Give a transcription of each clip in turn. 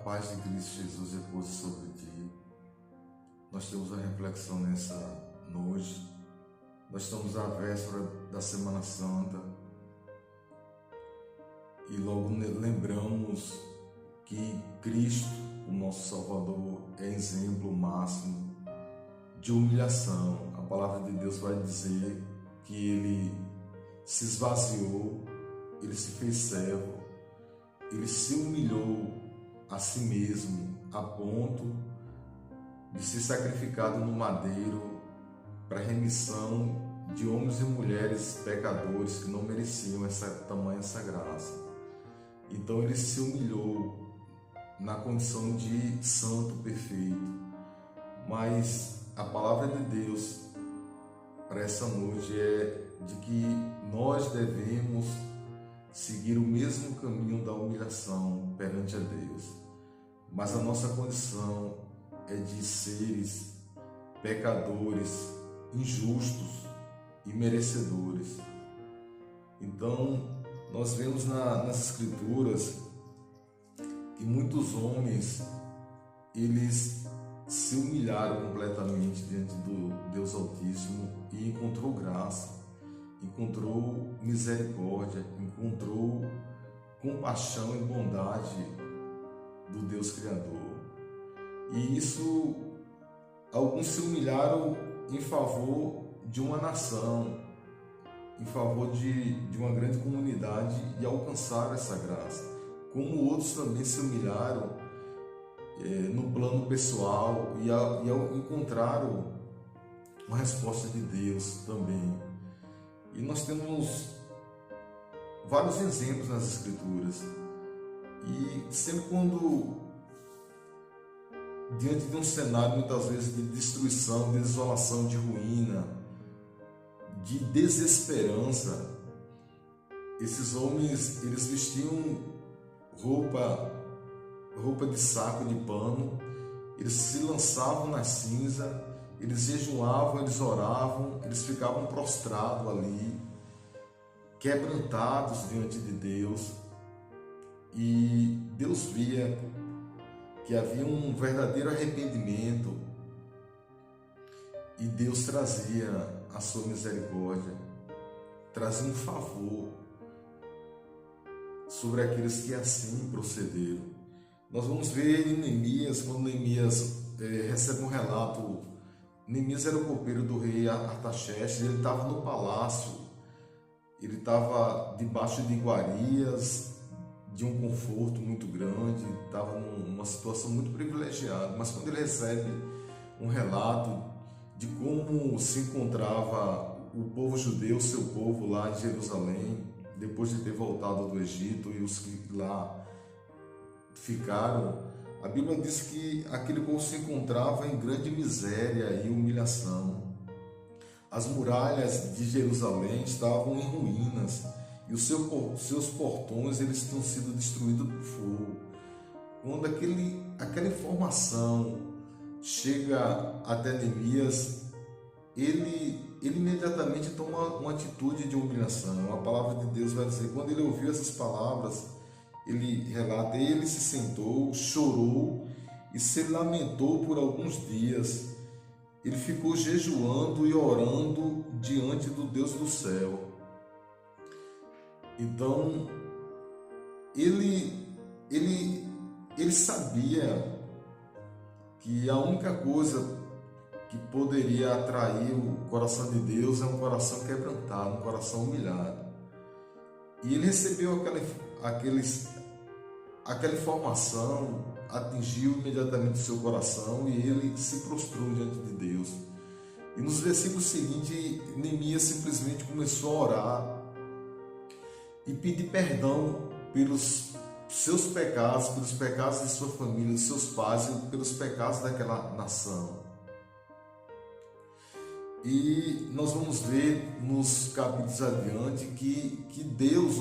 paz de Cristo Jesus repousa sobre ti. Nós temos a reflexão nessa noite. Nós estamos à véspera da Semana Santa e logo lembramos que Cristo, o nosso Salvador, é exemplo máximo de humilhação. A palavra de Deus vai dizer que ele se esvaziou, ele se fez servo, ele se humilhou a si mesmo a ponto de ser sacrificado no madeiro para a remissão de homens e mulheres pecadores que não mereciam essa graça. Então ele se humilhou na condição de santo perfeito. Mas a palavra de Deus para essa noite é de que nós devemos seguir o mesmo caminho da humilhação perante a Deus. Mas a nossa condição é de seres pecadores, injustos e merecedores. Então, nós vemos nas Escrituras que muitos homens, eles se humilharam completamente diante do Deus Altíssimo e encontrou graça, encontrou misericórdia, encontrou compaixão e bondade do Deus Criador. E isso, alguns se humilharam em favor de uma nação, em favor de uma grande comunidade e alcançaram essa graça. Como outros também se humilharam no plano pessoal e encontraram uma resposta de Deus também. E nós temos vários exemplos nas Escrituras. E sempre quando, diante de um cenário muitas vezes de destruição, de desolação, de ruína, de desesperança, esses homens, eles vestiam roupa de saco de pano, eles se lançavam na cinza, eles jejuavam, eles oravam, eles ficavam prostrados ali, quebrantados diante de Deus. E Deus via que havia um verdadeiro arrependimento e Deus trazia a sua misericórdia, trazia um favor sobre aqueles que assim procederam. Nós vamos ver em Neemias, quando Neemias recebe um relato. Neemias era o copeiro do rei Artaxerxes, ele estava no palácio, ele estava debaixo de iguarias, de um conforto muito grande, estava numa situação muito privilegiada. Mas quando ele recebe um relato de como se encontrava o povo judeu, seu povo lá em Jerusalém, depois de ter voltado do Egito, e os que lá ficaram, a Bíblia diz que aquele povo se encontrava em grande miséria e humilhação. As muralhas de Jerusalém estavam em ruínas e os seus portões eles tinham sido destruídos por fogo. Quando aquela informação chega até Neemias, ele imediatamente toma uma atitude de humilhação. A palavra de Deus vai dizer, quando ele ouviu essas palavras, ele relata, ele se sentou, chorou e se lamentou por alguns dias. Ele ficou jejuando e orando diante do Deus do céu. Então, ele sabia que a única coisa que poderia atrair o coração de Deus é um coração quebrantado, um coração humilhado. E ele recebeu aquela informação, atingiu imediatamente o seu coração e ele se prostrou diante de Deus. E nos versículos seguintes, Neemias simplesmente começou a orar e pedir perdão pelos seus pecados, pelos pecados de sua família, dos seus pais e pelos pecados daquela nação. E nós vamos ver nos capítulos adiante que Deus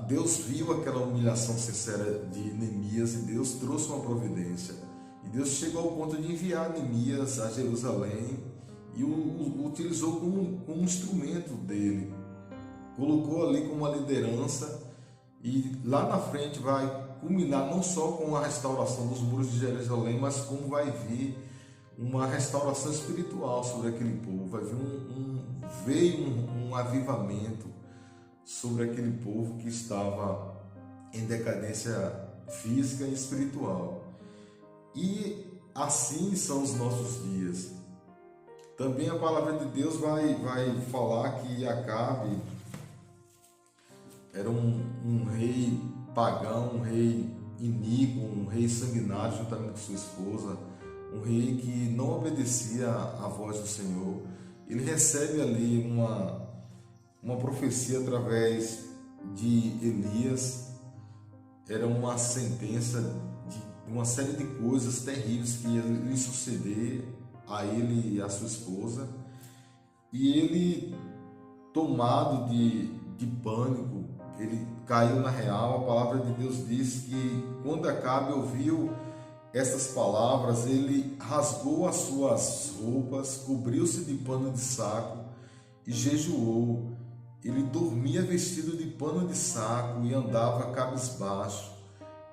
Deus viu aquela humilhação sincera de Neemias e Deus trouxe uma providência. E Deus chegou ao ponto de enviar Neemias a Jerusalém e o utilizou como instrumento dele. Colocou ali como uma liderança E lá na frente vai culminar não só com a restauração dos muros de Jerusalém, mas como vai vir uma restauração espiritual sobre aquele povo. Vai vir um avivamento sobre aquele povo que estava em decadência física e espiritual. E assim são os nossos dias. Também a palavra de Deus vai falar que Acabe era um rei pagão, um rei iníquo, um rei sanguinário juntamente com sua esposa, um rei que não obedecia à voz do Senhor. Ele recebe ali uma profecia através de Elias. Era uma sentença de uma série de coisas terríveis que ia lhe suceder a ele e a sua esposa. E ele, tomado de pânico, ele caiu na real. A palavra de Deus diz que quando Acabe ouviu essas palavras, ele rasgou as suas roupas, cobriu-se de pano de saco e jejuou. Ele dormia vestido de pano de saco e andava cabisbaixo.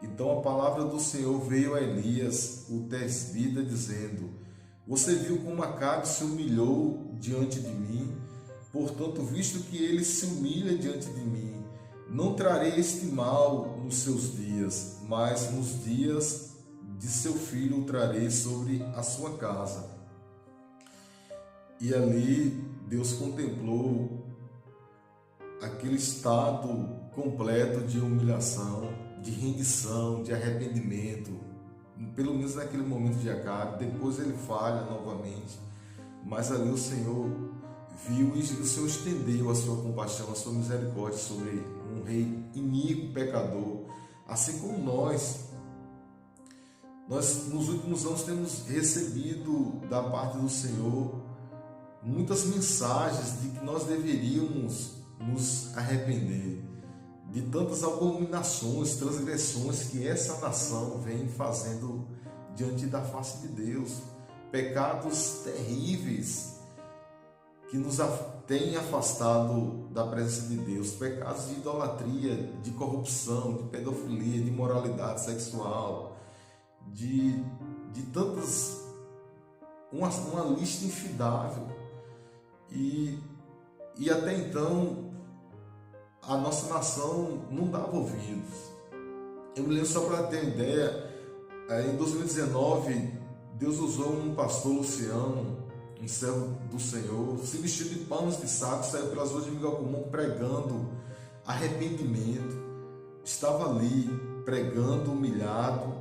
Então a palavra do Senhor veio a Elias, o tesbita, dizendo: você viu como Acabe se humilhou diante de mim? Portanto, visto que ele se humilha diante de mim, não trarei este mal nos seus dias, mas nos dias de seu filho o trarei sobre a sua casa. E ali Deus contemplou aquele estado completo de humilhação, de rendição, de arrependimento, pelo menos naquele momento de Acabe. Depois ele falha novamente, mas ali o Senhor viu e o Senhor estendeu a sua compaixão, a sua misericórdia sobre um rei iníquo, pecador, assim como nós nos últimos anos temos recebido da parte do Senhor muitas mensagens de que nós deveríamos nos arrepender de tantas abominações, transgressões que essa nação vem fazendo diante da face de Deus, pecados terríveis que nos têm afastado da presença de Deus, pecados de idolatria, de corrupção, de pedofilia, de imoralidade sexual, de tantas, uma lista infindável. E até então a nossa nação não dava ouvidos. Eu me lembro, só para ter uma ideia, em 2019 Deus usou um pastor Luciano, um servo do Senhor, se vestiu de panos de saco, saiu pelas ruas de Miguel Comum pregando arrependimento. Estava ali pregando, humilhado,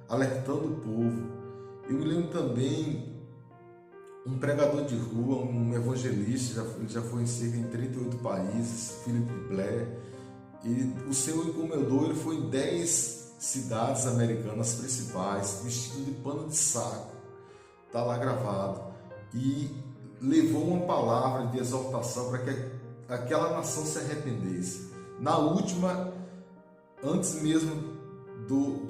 alertando o povo. Eu me lembro também um pregador de rua, um evangelista, já foi em cerca de 38 países, Philip Blair, e o Senhor encomendou, ele foi em 10 cidades americanas principais, vestido de pano de saco, está lá gravado, e levou uma palavra de exortação para que aquela nação se arrependesse. Na última, antes mesmo do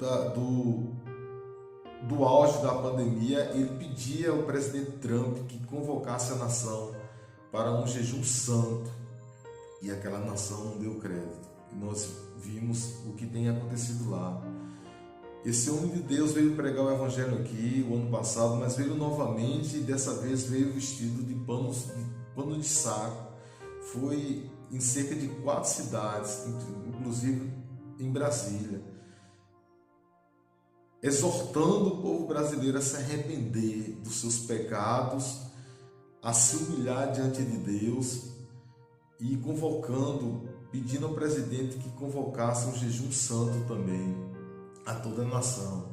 auge da pandemia, ele pedia ao presidente Trump que convocasse a nação para um jejum santo, e aquela nação não deu crédito. E nós vimos o que tem acontecido lá. Esse homem de Deus veio pregar o evangelho aqui o ano passado, mas veio novamente, e dessa vez veio vestido de pano de saco. Foi em cerca de 4 cidades, inclusive em Brasília, exortando o povo brasileiro a se arrepender dos seus pecados, a se humilhar diante de Deus, e convocando, pedindo ao presidente que convocasse um jejum santo também a toda a nação.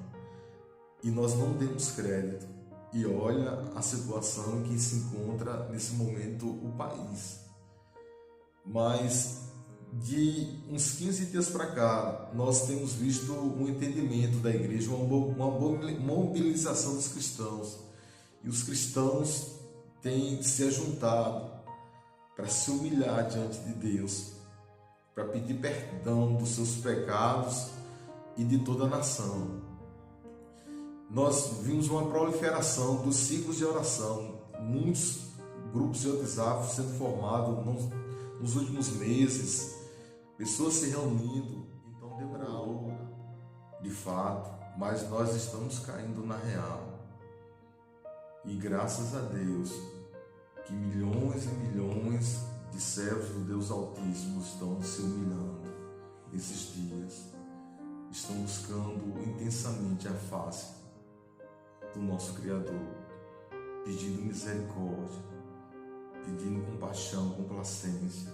E nós não demos crédito. E olha a situação em que se encontra nesse momento o país. Mas de uns 15 dias para cá, nós temos visto um entendimento da igreja, uma mobilização dos cristãos. E os cristãos têm se ajuntado para se humilhar diante de Deus, para pedir perdão dos seus pecados e de toda a nação. Nós vimos uma proliferação dos ciclos de oração, muitos grupos de WhatsApp sendo formados nos últimos meses, pessoas se reunindo demorou, de fato, mas nós estamos caindo na real. E graças a Deus que milhões e milhões de servos do Deus Altíssimo estão se humilhando nesses dias, estão buscando intensamente a face do nosso Criador, pedindo misericórdia, pedindo compaixão, complacência,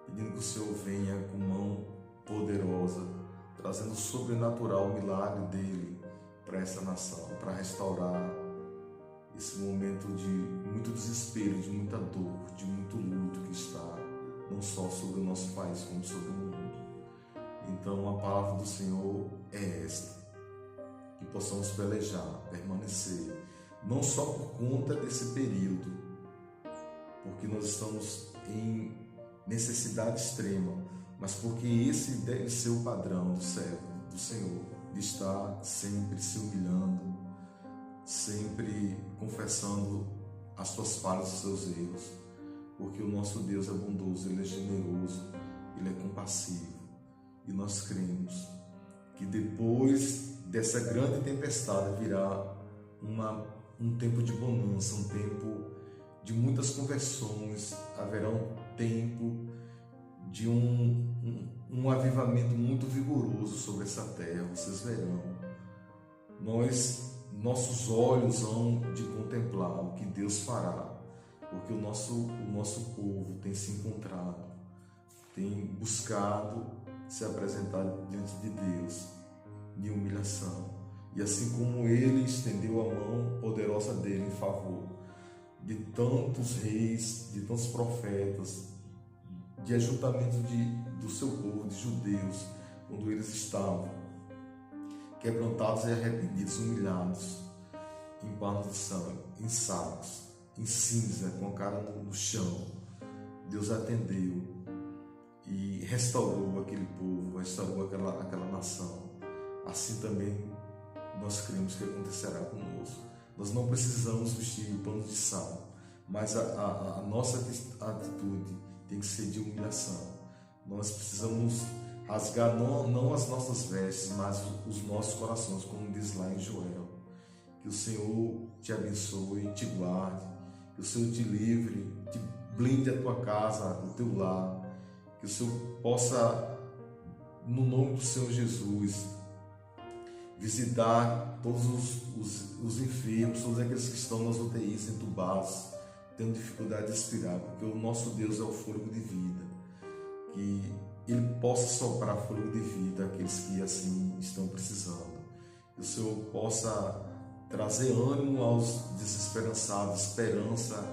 pedindo que o Senhor venha com mão poderosa, trazendo o sobrenatural milagre dele para essa nação, para restaurar esse momento de muito desespero, de muita dor, de muito luto que está não só sobre o nosso país, como sobre o mundo. Então a palavra do Senhor é esta: que possamos pelejar, permanecer, não só por conta desse período, porque nós estamos em necessidade extrema, mas porque esse deve ser o padrão do servo do Senhor, de estar sempre se humilhando, sempre confessando as suas falhas, os seus erros, porque o nosso Deus é bondoso, Ele é generoso, Ele é compassivo, e nós cremos que depois dessa grande tempestade virá um tempo de bonança, um tempo de muitas conversões, haverá um tempo de um avivamento muito vigoroso sobre essa terra. Vocês verão, nossos olhos hão de contemplar o que Deus fará, porque o nosso povo tem se encontrado, tem buscado se apresentar diante de Deus em humilhação, e assim como Ele estendeu a mão poderosa dele em favor de tantos reis, de tantos profetas, de ajuntamento do seu povo, de judeus, quando eles estavam quebrantados e arrependidos, humilhados, em panos de sangue, em sacos, em cinza, com a cara no chão, Deus atendeu e restaurou aquele povo, restaurou aquela nação. Assim também nós cremos que acontecerá conosco. Nós não precisamos vestir panos de sal, mas a nossa atitude tem que ser de humilhação. Nós precisamos rasgar não as nossas vestes, mas os nossos corações, como diz lá em Joel. Que o Senhor te abençoe, te guarde, que o Senhor te livre, te blinde a tua casa, o teu lar, que o Senhor possa, no nome do Senhor Jesus, visitar todos os enfermos, todos aqueles que estão nas UTIs, entubados, tendo dificuldade de respirar, porque o nosso Deus é o fôlego de vida, que Ele possa soprar fôlego de vida àqueles que assim estão precisando, que o Senhor possa trazer ânimo aos desesperançados, esperança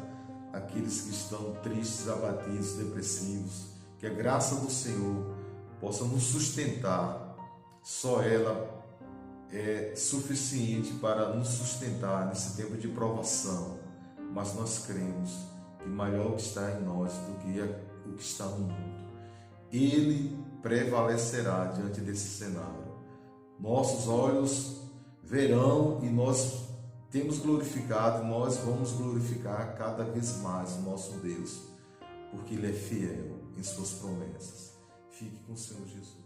àqueles que estão tristes, abatidos, depressivos, que a graça do Senhor possa nos sustentar. Só ela é suficiente para nos sustentar nesse tempo de provação, mas nós cremos que maior o que está em nós do que o que está no mundo. Ele prevalecerá diante desse cenário. Nossos olhos verão e nós temos glorificado, nós vamos glorificar cada vez mais o nosso Deus, porque Ele é fiel em suas promessas. Fique com o Senhor Jesus.